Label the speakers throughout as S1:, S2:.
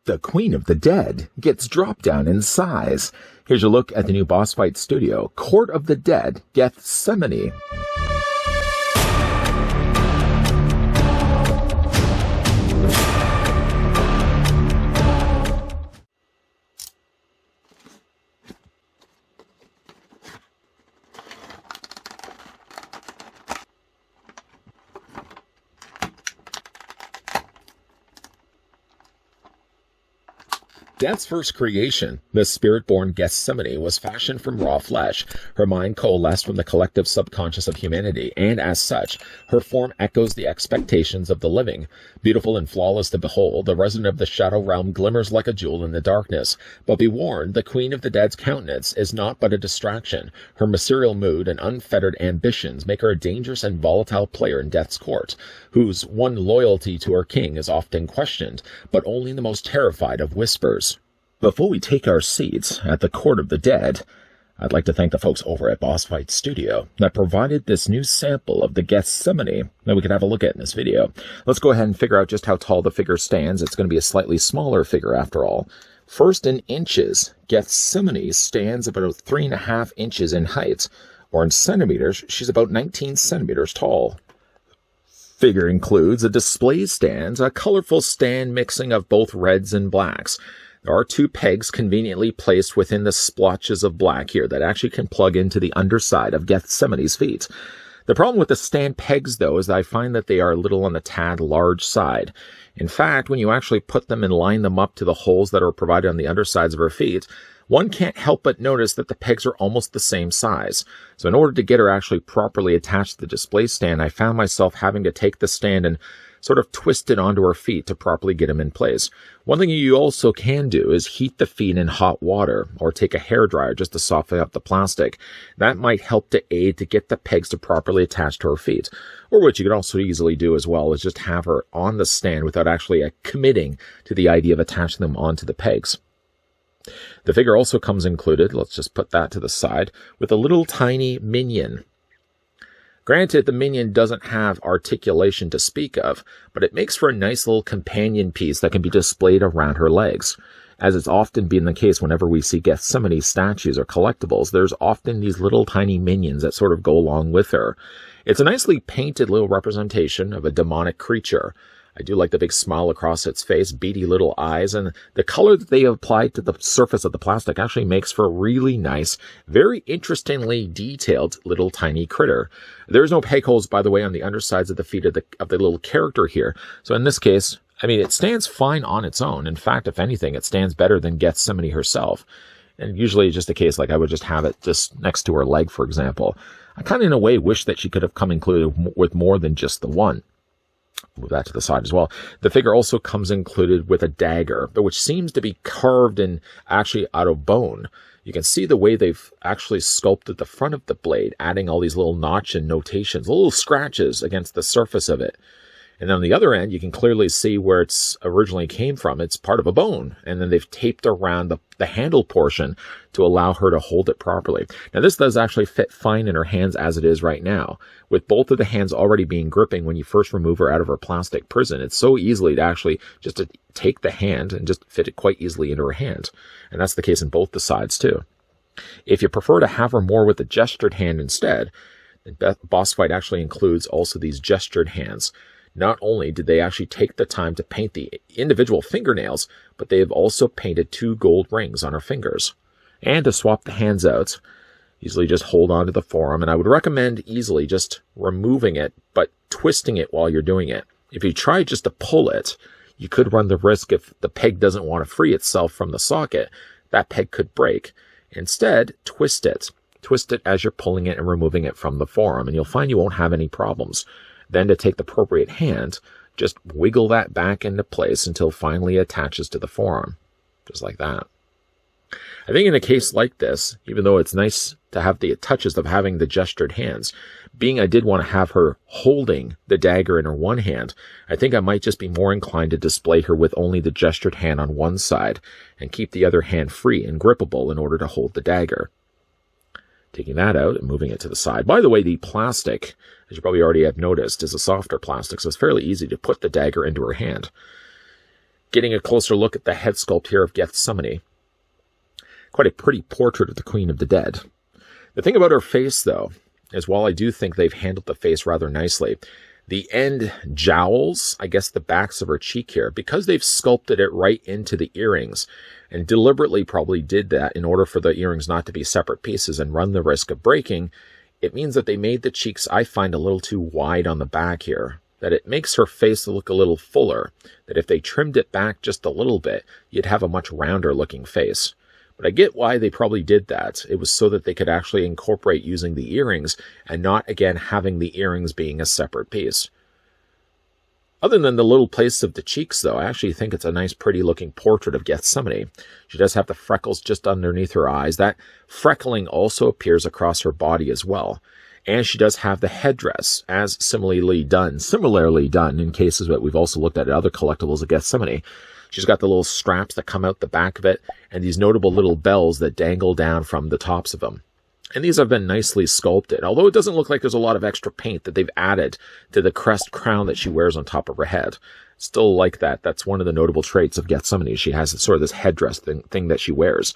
S1: The Queen of the Dead gets dropped down in size. Here's a look at the new boss fight studio, Court of the Dead, Gethsemoni. Death's first creation, the spirit-born Gethsemoni, was fashioned from raw flesh. Her mind coalesced from the collective subconscious of humanity, and as such, her form echoes the expectations of the living. Beautiful and flawless to behold, the resident of the shadow realm glimmers like a jewel in the darkness. But be warned, the Queen of the Dead's countenance is not but a distraction. Her mercurial mood and unfettered ambitions make her a dangerous and volatile player in Death's court, whose one loyalty to her king is often questioned, but only the most terrified of whispers. Before we take our seats at the Court of the Dead, I'd like to thank the folks over at Boss Fight Studio that provided this new sample of the Gethsemoni that we could have a look at in this video. Let's go ahead and figure out just how tall the figure stands. It's going to be a slightly smaller figure after all. First in inches, Gethsemoni stands about 3.5 inches in height, or in centimeters, she's about 19 centimeters tall. Figure includes a display stand, a colorful stand mixing of both reds and blacks. There are 2 pegs conveniently placed within the splotches of black here that actually can plug into the underside of Gethsemoni's feet. The problem with the stand pegs, though, is that I find that they are a little on the tad large side. In fact, when you actually put them and line them up to the holes that are provided on the undersides of her feet, one can't help but notice that the pegs are almost the same size. So in order to get her actually properly attached to the display stand, I found myself having to take the stand and sort of twist it onto her feet to properly get them in place. One thing you also can do is heat the feet in hot water or take a hairdryer just to soften up the plastic. That might help to aid to get the pegs to properly attach to her feet. Or what you could also easily do as well is just have her on the stand without actually committing to the idea of attaching them onto the pegs. The figure also comes included, let's just put that to the side, with a little tiny minion. Granted, the minion doesn't have articulation to speak of, but it makes for a nice little companion piece that can be displayed around her legs. As it's often been the case whenever we see Gethsemoni statues or collectibles, there's often these little tiny minions that sort of go along with her. It's a nicely painted little representation of a demonic creature. I do like the big smile across its face, beady little eyes, and the color that they have applied to the surface of the plastic actually makes for a really nice, very interestingly detailed little tiny critter. There's no peg holes, by the way, on the undersides of the feet of the little character here. So in this case, I mean, it stands fine on its own. In fact, if anything, it stands better than Gethsemoni herself. And usually it's just a case like I would just have it just next to her leg, for example. I kind of, in a way, wish that she could have come included with more than just the one. Move that to the side as well. The figure also comes included with a dagger, but which seems to be carved in actually out of bone. You can see the way they've actually sculpted the front of the blade, adding all these little notch and notations, little scratches against the surface of it. And on the other end, you can clearly see where it's originally came from. It's part of a bone. And then they've taped around the handle portion to allow her to hold it properly. Now, this does actually fit fine in her hands as it is right now. With both of the hands already being gripping when you first remove her out of her plastic prison, it's so easily to actually just to take the hand and just fit it quite easily into her hand. And that's the case in both the sides, too. If you prefer to have her more with a gestured hand instead, the boss fight actually includes also these gestured hands. Not only did they actually take the time to paint the individual fingernails, but they have also painted 2 gold rings on her fingers. And to swap the hands out, easily just hold on to the forearm, and I would recommend easily just removing it, but twisting it while you're doing it. If you try just to pull it, you could run the risk if the peg doesn't want to free itself from the socket, that peg could break. Instead, twist it. Twist it as you're pulling it and removing it from the forearm, and you'll find you won't have any problems. Then to take the appropriate hand, just wiggle that back into place until finally it attaches to the forearm. Just like that. I think in a case like this, even though it's nice to have the touches of having the gestured hands, being I did want to have her holding the dagger in her one hand, I think I might just be more inclined to display her with only the gestured hand on one side and keep the other hand free and grippable in order to hold the dagger. Taking that out and moving it to the side. By the way, the plastic, as you probably already have noticed, is a softer plastic, so it's fairly easy to put the dagger into her hand. Getting a closer look at the head sculpt here of Gethsemoni. Quite a pretty portrait of the Queen of the Dead. The thing about her face, though, is while I do think they've handled the face rather nicely, the end jowls, I guess the backs of her cheek here, because they've sculpted it right into the earrings, and deliberately probably did that in order for the earrings not to be separate pieces and run the risk of breaking, it means that they made the cheeks, I find, a little too wide on the back here. That it makes her face look a little fuller, that if they trimmed it back just a little bit, you'd have a much rounder looking face. But I get why they probably did that. It was so that they could actually incorporate using the earrings and not, again, having the earrings being a separate piece. Other than the little place of the cheeks, though, I actually think it's a nice, pretty-looking portrait of Gethsemoni. She does have the freckles just underneath her eyes. That freckling also appears across her body as well. And she does have the headdress, as similarly done in cases that we've also looked at other collectibles of Gethsemoni. She's got the little straps that come out the back of it, and these notable little bells that dangle down from the tops of them. And these have been nicely sculpted, although it doesn't look like there's a lot of extra paint that they've added to the crest crown that she wears on top of her head. Still like that. That's one of the notable traits of Gethsemoni. She has sort of this headdress thing that she wears.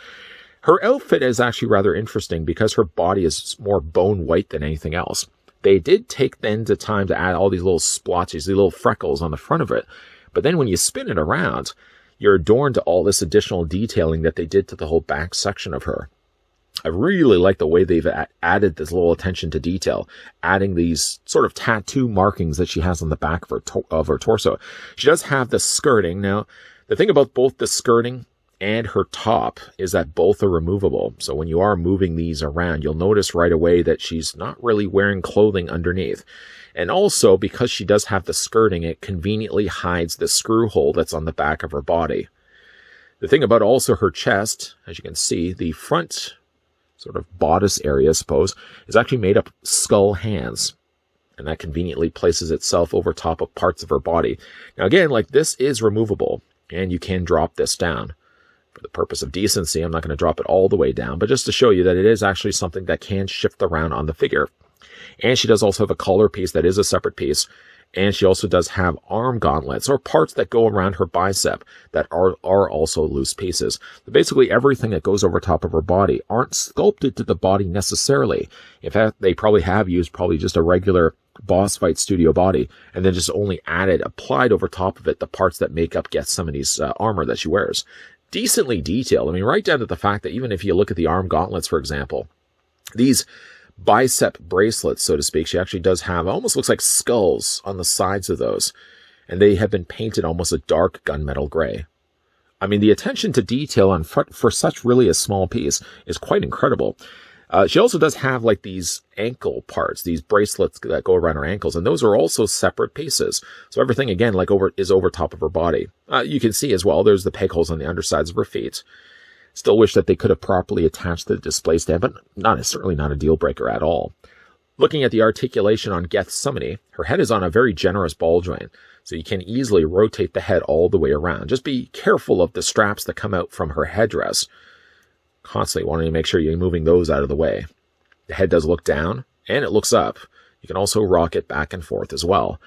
S1: Her outfit is actually rather interesting because her body is more bone white than anything else. They did take then the time to add all these little splotches, these little freckles on the front of it. But then when you spin it around, you're adorned to all this additional detailing that they did to the whole back section of her. I really like the way they've added this little attention to detail, adding these sort of tattoo markings that she has on the back of her torso. She does have the skirting. Now, the thing about both the skirting and her top is that both are removable. So when you are moving these around, you'll notice right away that she's not really wearing clothing underneath. And also, because she does have the skirting, it conveniently hides the screw hole that's on the back of her body. The thing about also her chest, as you can see, the front sort of bodice area, I suppose, is actually made up of skull hands. And that conveniently places itself over top of parts of her body. Now again, like this is removable, and you can drop this down. For the purpose of decency, I'm not going to drop it all the way down, but just to show you that it is actually something that can shift around on the figure. And she does also have a collar piece that is a separate piece. And she also does have arm gauntlets, or parts that go around her bicep that are also loose pieces. But basically everything that goes over top of her body aren't sculpted to the body necessarily. In fact, they probably have used just a regular boss fight studio body, and then just only applied over top of it the parts that make up Gethsemine's armor that she wears. Decently detailed. I mean, right down to the fact that even if you look at the arm gauntlets, for example, these bicep bracelets, so to speak, she actually does have, almost looks like skulls on the sides of those. And they have been painted almost a dark gunmetal gray. I mean, the attention to detail on for such really a small piece is quite incredible. She also does have like these ankle parts, these bracelets that go around her ankles, and those are also separate pieces. So everything, again, is over top of her body. You can see as well, there's the peg holes on the undersides of her feet. Still wish that they could have properly attached the display stand, but certainly not a deal breaker at all. Looking at the articulation on Gethsemoni, her head is on a very generous ball joint, so you can easily rotate the head all the way around. Just be careful of the straps that come out from her headdress. Constantly wanting to make sure you're moving those out of the way. The head does look down, and it looks up. You can also rock it back and forth as well.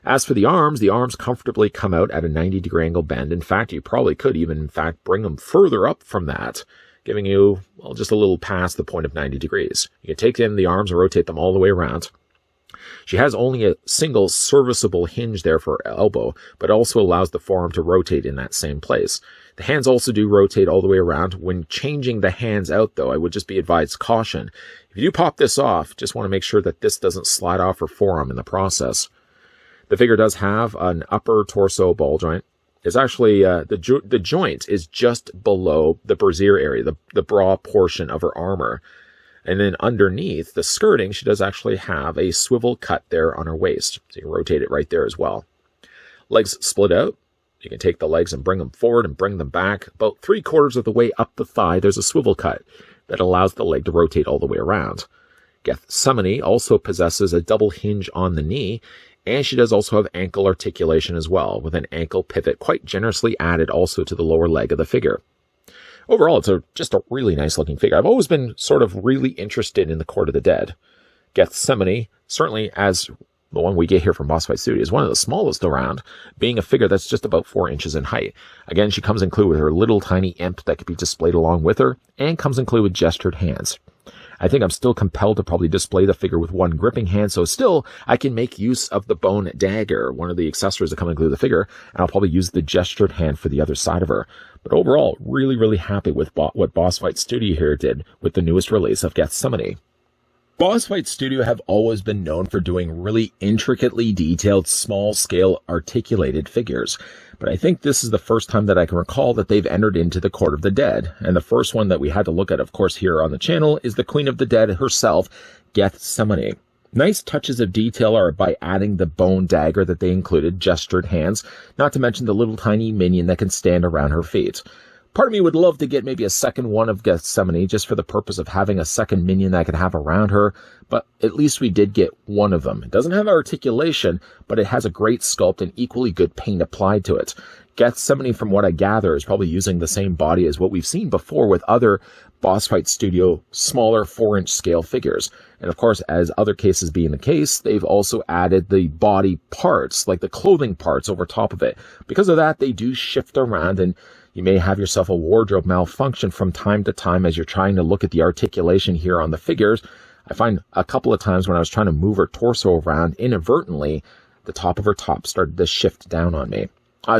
S1: As for the arms comfortably come out at a 90-degree angle bend. In fact, you probably could even, bring them further up from that, giving you, just a little past the point of 90 degrees. You can take the arms and rotate them all the way around. She has only a single serviceable hinge there for her elbow, but also allows the forearm to rotate in that same place. The hands also do rotate all the way around. When changing the hands out, though, I would just be advised caution. If you do pop this off, just want to make sure that this doesn't slide off her forearm in the process. The figure does have an upper torso ball joint. It's actually, the joint is just below the brassiere area, the bra portion of her armor. And then underneath the skirting, she does actually have a swivel cut there on her waist. So you rotate it right there as well. Legs split out. You can take the legs and bring them forward and bring them back. About 3/4 of the way up the thigh, there's a swivel cut that allows the leg to rotate all the way around. Gethsemoni also possesses a double hinge on the knee, and she does also have ankle articulation as well, with an ankle pivot quite generously added also to the lower leg of the figure. Overall, it's just a really nice looking figure. I've always been sort of really interested in the Court of the Dead. Gethsemoni, certainly as The one we get here from Boss Fight Studio is one of the smallest around, being a figure that's just about 4 inches in height. Again, she comes included with her little tiny imp that could be displayed along with her, and comes included with gestured hands. I think I'm still compelled to probably display the figure with one gripping hand, so still I can make use of the bone dagger, one of the accessories that come included with the figure, and I'll probably use the gestured hand for the other side of her. But overall, really, really happy with what Boss Fight Studio here did with the newest release of Gethsemoni. Boss Fight Studio have always been known for doing really intricately detailed, small-scale, articulated figures. But I think this is the first time that I can recall that they've entered into the Court of the Dead. And the first one that we had to look at, of course, here on the channel is the Queen of the Dead herself, Gethsemoni. Nice touches of detail are by adding the bone dagger that they included, gestured hands, not to mention the little tiny minion that can stand around her feet. Part of me would love to get maybe a second one of Gethsemoni just for the purpose of having a second minion that I could have around her, but at least we did get one of them. It doesn't have articulation, but it has a great sculpt and equally good paint applied to it. Gethsemoni, from what I gather, is probably using the same body as what we've seen before with other Boss Fight Studio smaller 4-inch scale figures. And of course, as other cases being the case, they've also added the body parts, like the clothing parts over top of it. Because of that, they do shift around, and you may have yourself a wardrobe malfunction from time to time as you're trying to look at the articulation here on the figures. I find a couple of times when I was trying to move her torso around, inadvertently, the top of her top started to shift down on me.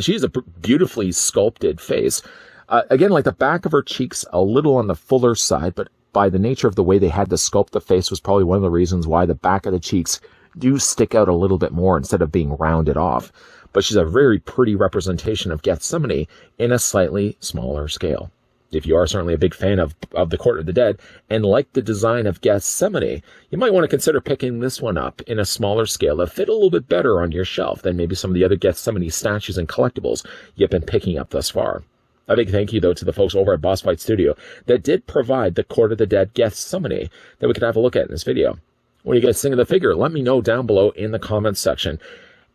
S1: She has a beautifully sculpted face. Again, like the back of her cheeks, a little on the fuller side, but by the nature of the way they had to sculpt the face was probably one of the reasons why the back of the cheeks do stick out a little bit more instead of being rounded off. But she's a very pretty representation of Gethsemoni in a slightly smaller scale. If you are certainly a big fan of the Court of the Dead and like the design of Gethsemoni, you might want to consider picking this one up in a smaller scale that fit a little bit better on your shelf than maybe some of the other Gethsemoni statues and collectibles you've been picking up thus far. A big thank you, though, to the folks over at Boss Fight Studio that did provide the Court of the Dead Gethsemoni that we could have a look at in this video. What do you guys think of the figure? Let me know down below in the comments section.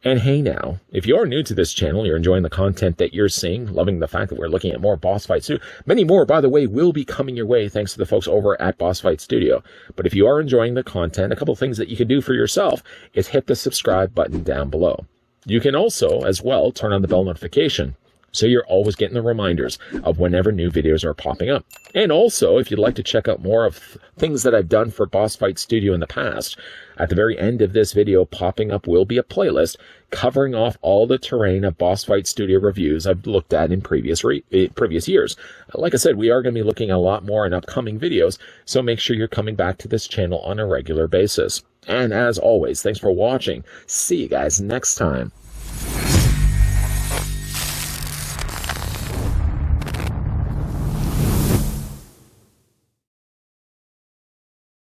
S1: And hey now, if you are new to this channel, you're enjoying the content that you're seeing, loving the fact that we're looking at more Boss Fight Studio. Many more, by the way, will be coming your way thanks to the folks over at Boss Fight Studio. But if you are enjoying the content, a couple of things that you can do for yourself is hit the subscribe button down below. You can also, as well, turn on the bell notification, so you're always getting the reminders of whenever new videos are popping up. And also, if you'd like to check out more of things that I've done for Boss Fight Studio in the past, at the very end of this video popping up will be a playlist covering off all the terrain of Boss Fight Studio reviews I've looked at in previous years. Like I said, we are going to be looking at a lot more in upcoming videos, so make sure you're coming back to this channel on a regular basis. And as always, thanks for watching. See you guys next time.